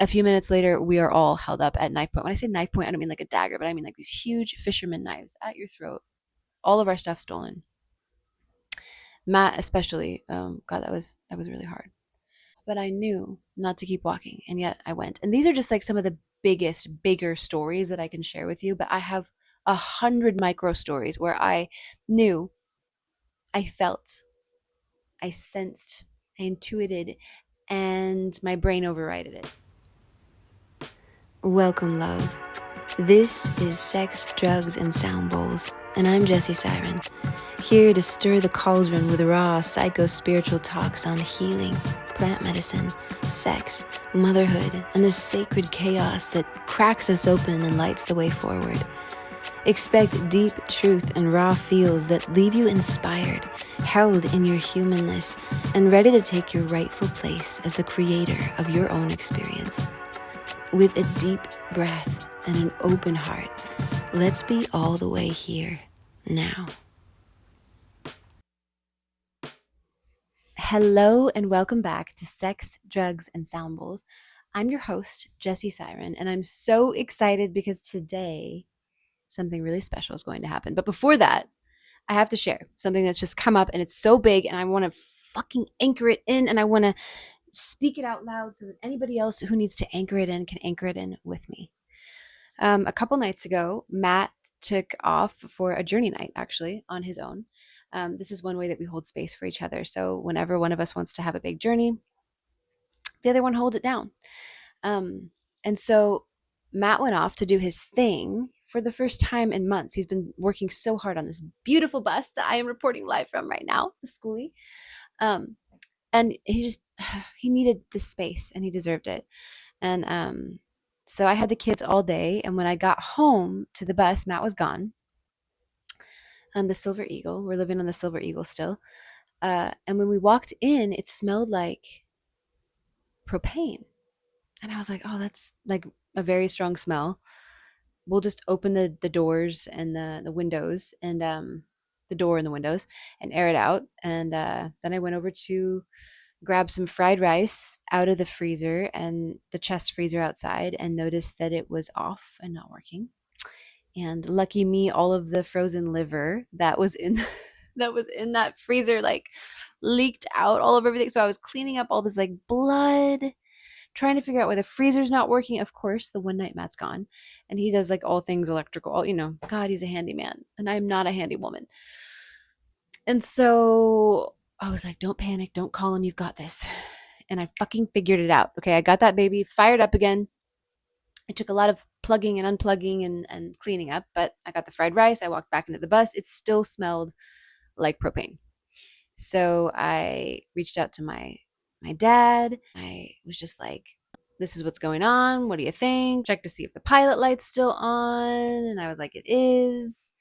A few minutes later, we are all held up at knife point. When I say knife point, I don't mean like a dagger, but I mean like these huge fisherman knives at your throat. All of our stuff stolen. Matt, especially. God, that was really hard. But I knew not to keep walking, and yet I went. And these are just like some of the bigger stories that I can share with you. But I have 100 micro stories where I knew, I felt, I sensed, I intuited, and my brain overrided it. Welcome, love. This is Sex, Drugs, and Sound Bowls, and I'm Jessie Siren, here to stir the cauldron with raw psycho-spiritual talks on healing, plant medicine, sex, motherhood, and the sacred chaos that cracks us open and lights the way forward. Expect deep truth and raw feels that leave you inspired, held in your humanness, and ready to take your rightful place as the creator of your own experience. With a deep breath and an open heart, let's be all the way here now. Hello and welcome back to Sex, Drugs, and Sound Bowls. I'm your host, Jessie Siren, and I'm so excited because today something really special is going to happen. But before that, I have to share something that's just come up and it's so big and I want to fucking anchor it in and I want to speak it out loud so that anybody else who needs to anchor it in can anchor it in with me. A couple nights ago, Matt took off for a journey night, actually, on his own. This is one way that we hold space for each other. So whenever one of us wants to have a big journey, the other one holds it down. And so Matt went off to do his thing for the first time in months. He's been working so hard on this beautiful bus that I am reporting live from right now, the schoolie. And he needed the space and he deserved it. And so I had the kids all day. And when I got home to the bus, Matt was gone. The Silver Eagle. We're living on the Silver Eagle still. And when we walked in, it smelled like propane. And I was like, oh, that's like a very strong smell. We'll just open the doors and the windows and the door and the windows and air it out. And then I went over to grab some fried rice out of the freezer and the chest freezer outside and noticed that it was off and not working. And lucky me, all of the frozen liver that was in that freezer like leaked out all over everything. So I was cleaning up all this like blood, trying to figure out why the freezer's not working. Of course, the one night Matt's gone, and he does like all things electrical. God, he's a handyman, and I'm not a handy woman. And so I was like, "Don't panic, don't call him. You've got this." And I fucking figured it out. Okay, I got that baby fired up again. It took a lot of plugging and unplugging and cleaning up, but I got the fried rice. I walked back into the bus. It still smelled like propane. So I reached out to my dad. I was just like, this is what's going on. What do you think? Check to see if the pilot light's still on. And I was like, it is.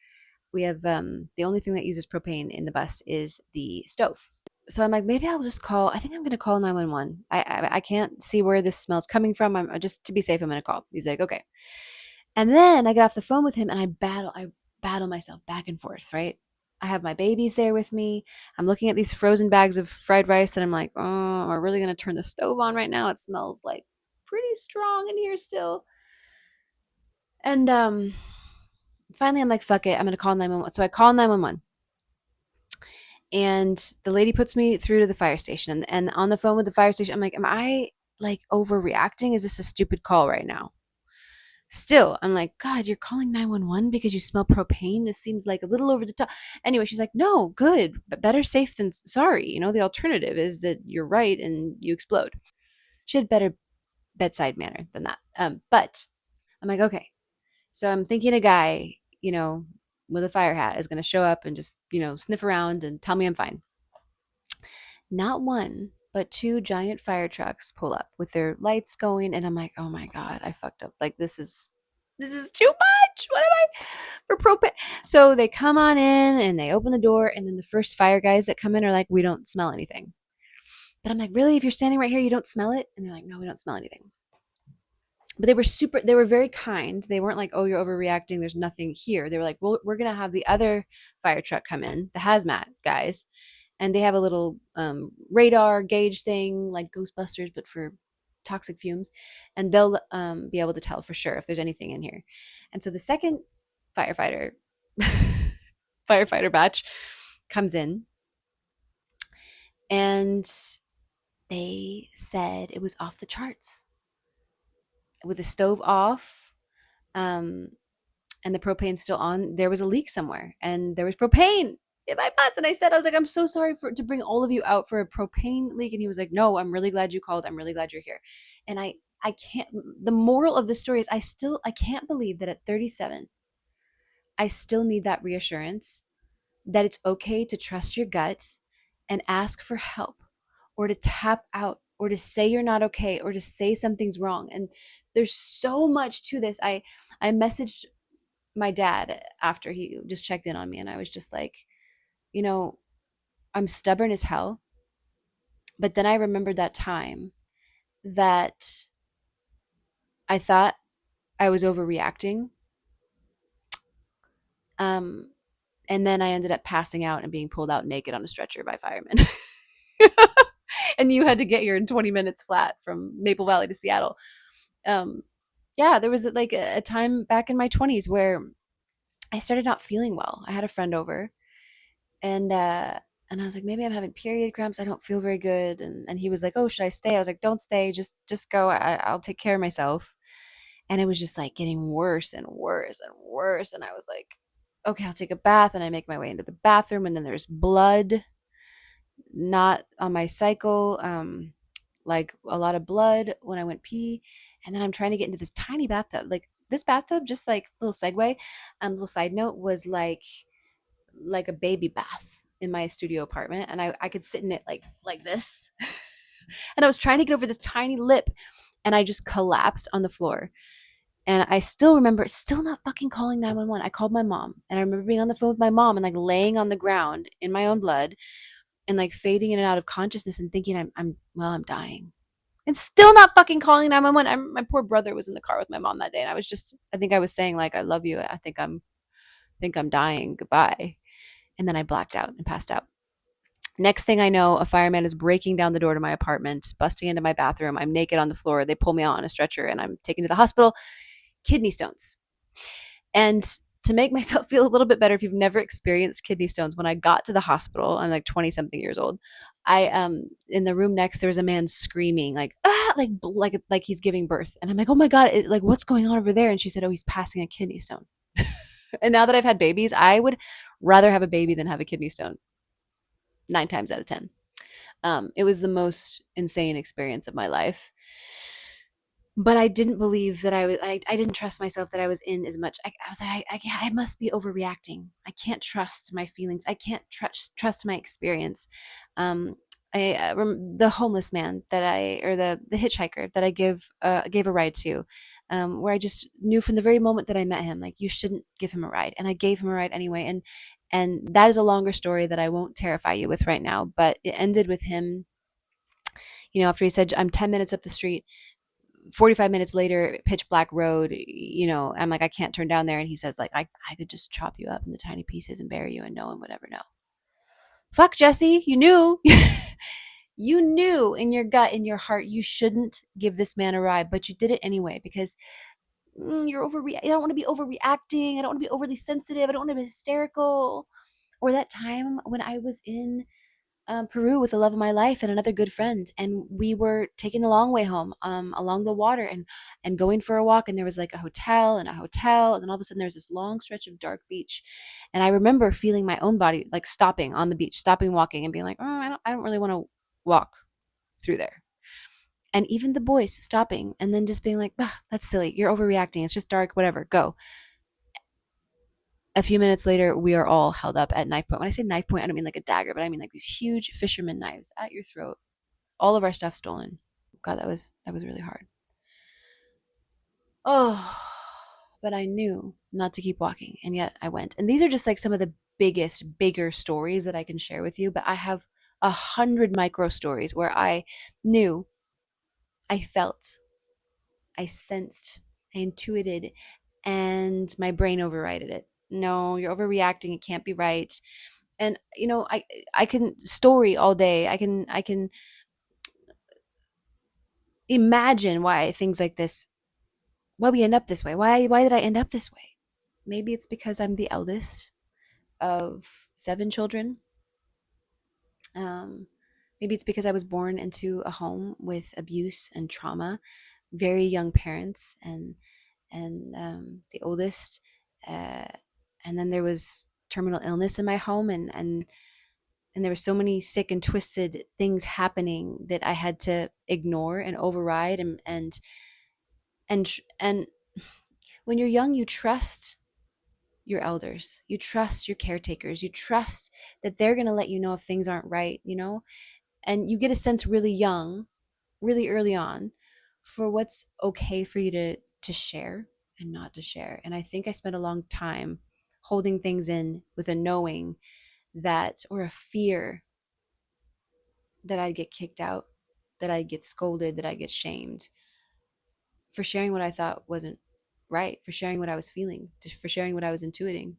We have the only thing that uses propane in the bus is the stove. So I'm like, maybe I'll just call. I think I'm going to call 911. I can't see where this smell's coming from. I'm just to be safe. I'm going to call. He's like, okay. And then I get off the phone with him and I battle myself back and forth, right? I have my babies there with me. I'm looking at these frozen bags of fried rice and I'm like, oh, we're really going to turn the stove on right now. It smells like pretty strong in here still. And finally I'm like, fuck it. I'm going to call 911. So I call 911 and the lady puts me through to the fire station. And on the phone with the fire station, I'm like, am I like overreacting? Is this a stupid call right now? Still, I'm like, God, you're calling 911 because you smell propane? This seems like a little over the top. Anyway, she's like, no, good, but better safe than sorry. The alternative is that you're right and you explode. She had better bedside manner than that. But I'm like, okay. So I'm thinking a guy, with a fire hat is going to show up and just, sniff around and tell me I'm fine. Not one, but two giant fire trucks pull up with their lights going. And I'm like, oh my God, I fucked up. Like, this is too much. What am I for propane? So they come on in and they open the door. And then the first fire guys that come in are like, we don't smell anything. But I'm like, really? If you're standing right here, you don't smell it? And they're like, no, we don't smell anything. But they were very kind. They weren't like, oh, you're overreacting. There's nothing here. They were like, well, we're going to have the other fire truck come in, the hazmat guys. And they have a little radar gauge thing like Ghostbusters, but for toxic fumes, and they'll be able to tell for sure if there's anything in here. And so the second firefighter firefighter batch comes in, and they said it was off the charts with the stove off. Um, and the propane still on, there was a leak somewhere and there was propane in my bus. And I was like, I'm so sorry to bring all of you out for a propane leak. And he was like, no, I'm really glad you called. I'm really glad you're here. And I can't, the moral of the story is I can't believe that at 37, I still need that reassurance that it's okay to trust your gut and ask for help, or to tap out, or to say you're not okay, or to say something's wrong. And there's so much to this. I messaged my dad after he just checked in on me, and I was just like, you know, I'm stubborn as hell. But then I remembered that time that I thought I was overreacting. Um, and then I ended up passing out and being pulled out naked on a stretcher by firemen. And you had to get here in 20 minutes flat from Maple Valley to Seattle. Um, yeah, there was like a time back in my 20s where I started not feeling well. I had a friend over, and and I was like, maybe I'm having period cramps. I don't feel very good. And he was like, oh, should I stay? I was like, don't stay. Just go. I'll take care of myself. And it was just like getting worse and worse and worse. And I was like, okay, I'll take a bath. And I make my way into the bathroom, and then there's blood, not on my cycle, like a lot of blood when I went pee. And then I'm trying to get into this tiny bathtub. Like this bathtub, just like little segue, little side note, was like a baby bath in my studio apartment, and I could sit in it like this. And I was trying to get over this tiny lip, and I just collapsed on the floor. And I still remember still not fucking calling 911. I called my mom, and I remember being on the phone with my mom and like laying on the ground in my own blood and like fading in and out of consciousness and thinking I'm dying. And still not fucking calling 911. My poor brother was in the car with my mom that day, and I think I was saying like, I love you. I think I'm dying. Goodbye. And then I blacked out and passed out. Next thing I know, a fireman is breaking down the door to my apartment, busting into my bathroom. I'm naked on the floor. They pull me out on a stretcher, and I'm taken to the hospital. Kidney stones. And to make myself feel a little bit better, if you've never experienced kidney stones, when I got to the hospital, I'm like 20 something years old. I in the room next, there was a man screaming like, ah, like he's giving birth. And I'm like, oh my God, like what's going on over there? And she said, oh, he's passing a kidney stone. And now that I've had babies, I would rather have a baby than have a kidney stone 9 times out of 10. It was the most insane experience of my life. But I didn't believe that I didn't trust myself that I was in as much. I was like, I must be overreacting. I can't trust my feelings. I can't trust my experience. Um, the homeless man or the hitchhiker that I gave a ride to, where I just knew from the very moment that I met him, like, you shouldn't give him a ride. And I gave him a ride anyway. And that is a longer story that I won't terrify you with right now, but it ended with him, after he said, I'm 10 minutes up the street, 45 minutes later, pitch black road, I'm like, I can't turn down there. And he says, like, I could just chop you up into tiny pieces and bury you, and no one would ever know. Fuck, Jesse, you knew. You knew in your gut, in your heart, you shouldn't give this man a ride, but you did it anyway because you're I don't want to be overreacting. I don't want to be overly sensitive. I don't want to be hysterical. Or that time when I was in Peru with the love of my life and another good friend, and we were taking the long way home along the water and going for a walk, and there was like a hotel, and then all of a sudden there's this long stretch of dark beach, and I remember feeling my own body like stopping on the beach, stopping walking, and being like, oh, I don't really want to walk through there. And even the boys stopping and then just being like, that's silly, you're overreacting, it's just dark, whatever, go. A few minutes later, we are all held up at knife point. When I say knife point, I don't mean like a dagger, but I mean like these huge fisherman knives at your throat. All of our stuff stolen. God, that was really hard. Oh, but I knew not to keep walking, and yet I went. And these are just like some of the bigger stories that I can share with you. But I have 100 micro stories where I knew, I felt, I sensed, I intuited, and my brain overrided it. No, you're overreacting. It can't be right. And I can story all day. I can imagine why things like this, why we end up this way. Why did I end up this way? Maybe it's because I'm the eldest of 7 children. Um, Maybe it's because I was born into a home with abuse and trauma, very young parents, and the oldest. Uh, and then there was terminal illness in my home, and there were so many sick and twisted things happening that I had to ignore and override, and when you're young, you trust your elders, you trust your caretakers, you trust that they're going to let you know if things aren't right, and you get a sense really young, really early on, for what's okay for you to share and not to share. And I think I spent a long time holding things in with a knowing that, or a fear that I'd get kicked out, that I'd get scolded, that I'd get shamed for sharing what I thought wasn't right, for sharing what I was feeling, for sharing what I was intuiting.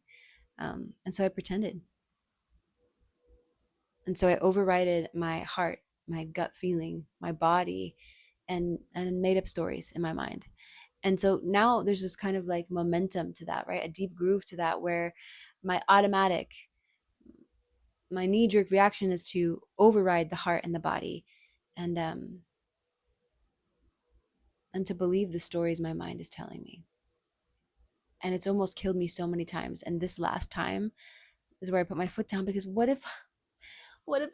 And so I pretended. And so I overrided my heart, my gut feeling, my body, and made up stories in my mind. And so now there's this kind of like momentum to that, right? A deep groove to that, where my automatic, my knee jerk reaction is to override the heart and the body, and and to believe the stories my mind is telling me. And it's almost killed me so many times. And this last time is where I put my foot down, because what if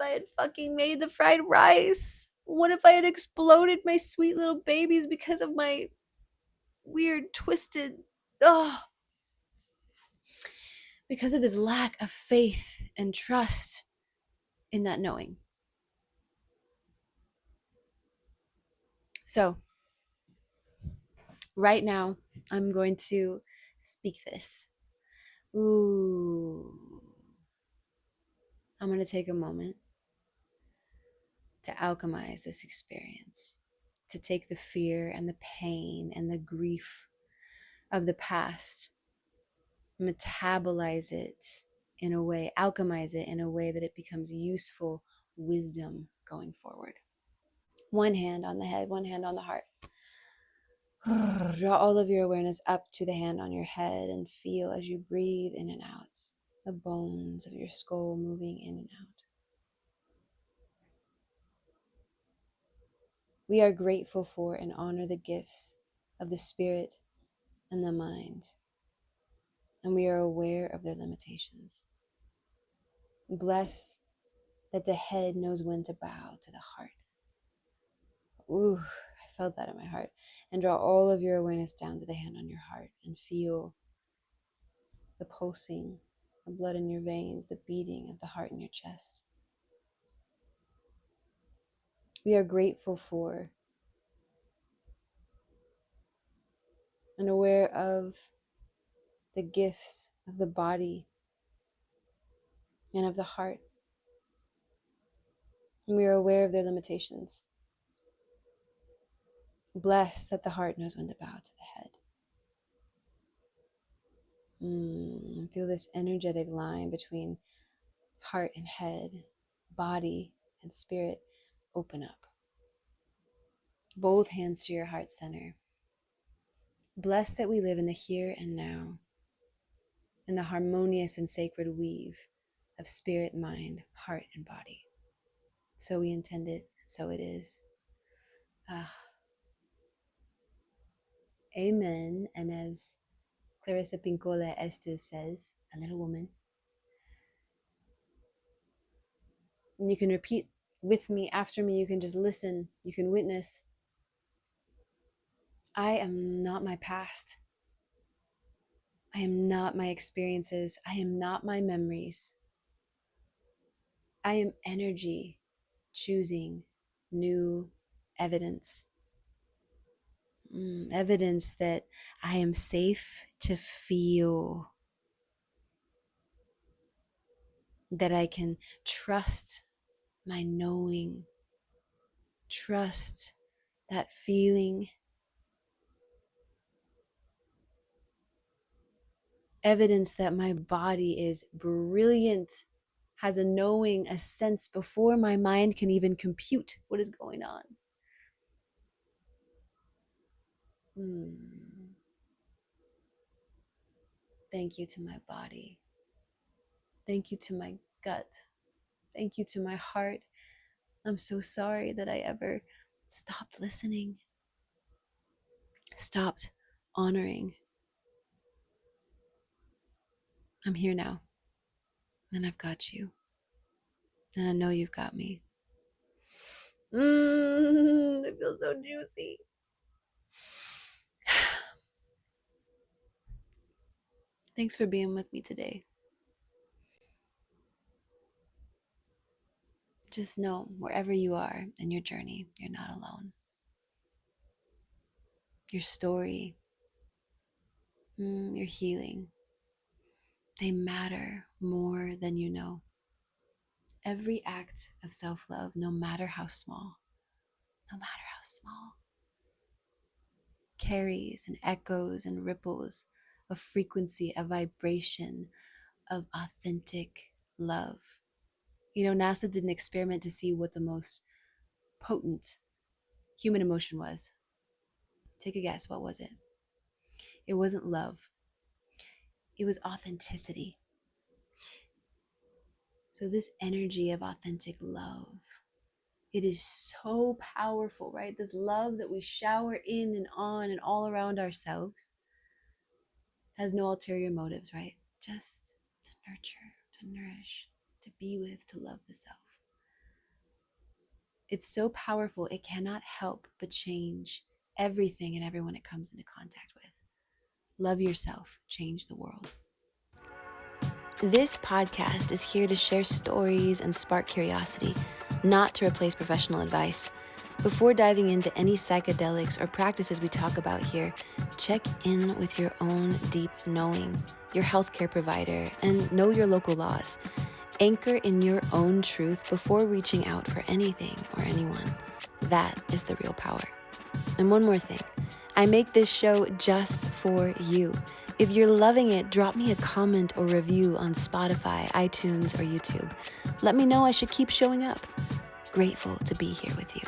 I had fucking made the fried rice? What if I had exploded my sweet little babies because of my weird, twisted, oh, because of this lack of faith and trust in that knowing? So, right now, I'm going to speak this. Ooh. I'm going to take a moment to alchemize this experience, to take the fear and the pain and the grief of the past, metabolize it in a way, alchemize it in a way that it becomes useful wisdom going forward. One hand on the head, one hand on the heart. Draw all of your awareness up to the hand on your head and feel as you breathe in and out, the bones of your skull moving in and out. We are grateful for and honor the gifts of the spirit and the mind, and we are aware of their limitations. Bless that the head knows when to bow to the heart. Ooh, I felt that in my heart. And draw all of your awareness down to the hand on your heart and feel the pulsing, the blood in your veins, the beating of the heart in your chest. We are grateful for and aware of the gifts of the body and of the heart. And we are aware of their limitations. Bless that the heart knows when to bow to the head. Feel this energetic line between heart and head, body and spirit open up. Both hands to your heart center. Bless that we live in the here and now, in the harmonious and sacred weave of spirit, mind, heart, and body. So we intended, so it is. Ah. Amen. And as Clarissa Pinkola Estes says, a little woman, and you can repeat with me, after me, you can just listen, you can witness. I am not my past. I am not my experiences. I am not my memories. I am energy choosing new evidence. Evidence that I am safe to feel, that I can trust my knowing, trust that feeling. Evidence that my body is brilliant, has a knowing, a sense before my mind can even compute what is going on. Mm. Thank you to my body. Thank you to my gut. Thank you to my heart. I'm so sorry that I ever stopped listening, stopped honoring. I'm here now, and I've got you, and I know you've got me. It feels so juicy. Thanks for being with me today. Just know, wherever you are in your journey, you're not alone. Your story, your healing, they matter more than you know. Every act of self-love, no matter how small, no matter how small, carries and echoes and ripples a frequency, a vibration of authentic love. You know, NASA did an experiment to see what the most potent human emotion was. Take a guess, what was it? It wasn't love, it was authenticity. So, this energy of authentic love, it is so powerful, right? This love that we shower in and on and all around ourselves has no ulterior motives, right? Just to nurture, to nourish, to be with, to love the self. It's so powerful, it cannot help but change everything and everyone it comes into contact with. Love yourself, change the world. This podcast is here to share stories and spark curiosity, not to replace professional advice. Before diving into any psychedelics or practices we talk about here, check in with your own deep knowing, your healthcare provider, and know your local laws. Anchor in your own truth before reaching out for anything or anyone. That is the real power. And one more thing, I make this show just for you. If you're loving it, drop me a comment or review on Spotify, iTunes, or YouTube. Let me know I should keep showing up. Grateful to be here with you.